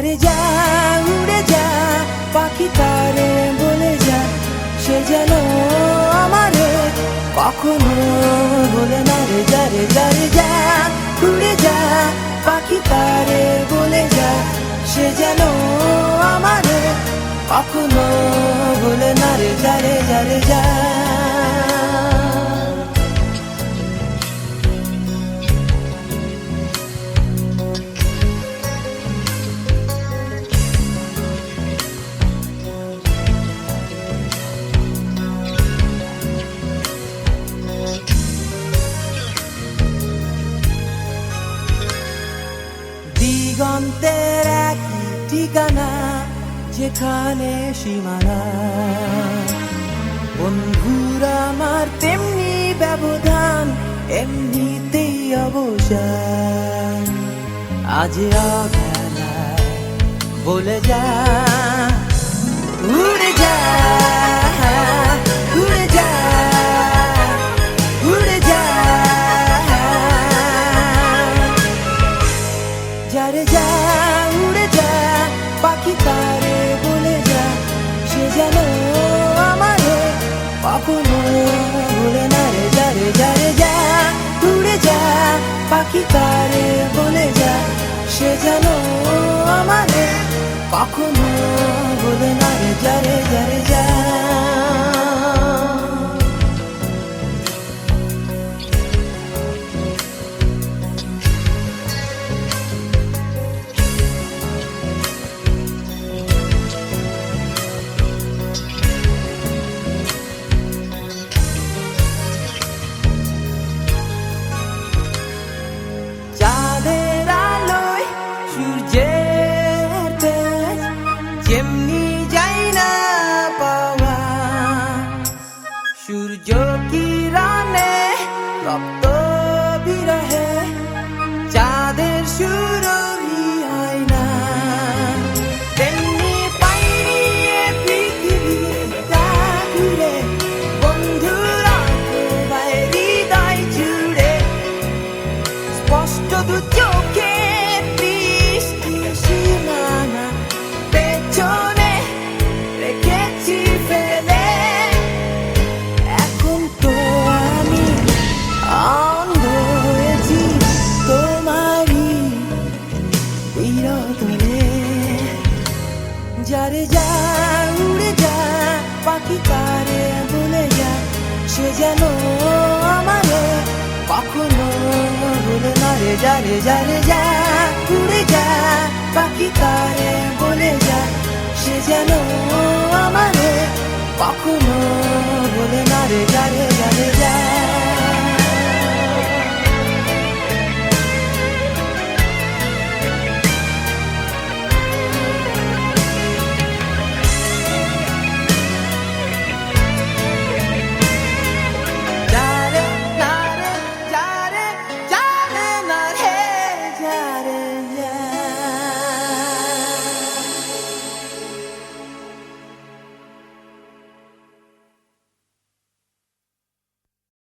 যারে যা উড়ে যা পাখি তারে বলে যা সে যেন আমারে কখনো বলে না রে যারে যারে যা উড়ে যা পাখি তারে বলে যা সে যেন আমারে কখনো বলে না রে যারে যারে যা দিগন্তের একই ঠিকানা যেখানে সীমানা বন্ধুরা আমার তেমনি ব্যবধান এমনিতেই অবসান আজ অবেলায় বলে যা উড়ে যা উড়ে যা উড়ে যা যারে যা উড়ে যা পাখি তারে বলে যা সে যেন আমারে কখনো বলে না রে যারে যারে যা উড়ে যা পাখি তারে বলে যা সে যেন আমারে কখনো বলে না রে যারে যারে যা যেমনি যাই না পাওয়া সূর্য কিরণে রক্ত বিরহে চাঁদের সুরভি হয় না তেমনি পাইনি পৃথিবীটা ঘুরে বন্ধুরা হৃদয় জুড়ে স্পষ্ট দু চোখে দৃষ্টি সীমানা পেছনে রেখেছি ফেলে এখন তো আমি অন্ধ হয়েছি তোমারই বিরোধনে যারে যা উড়ে যা পাখি তারে বলে যা সে যেন আমারে কখনো বলে না রে যারে যারে যা উড়ে যা পাখি তারে বলে যা সে যেন আমারে কখনো বলে না রে যারে যারে যা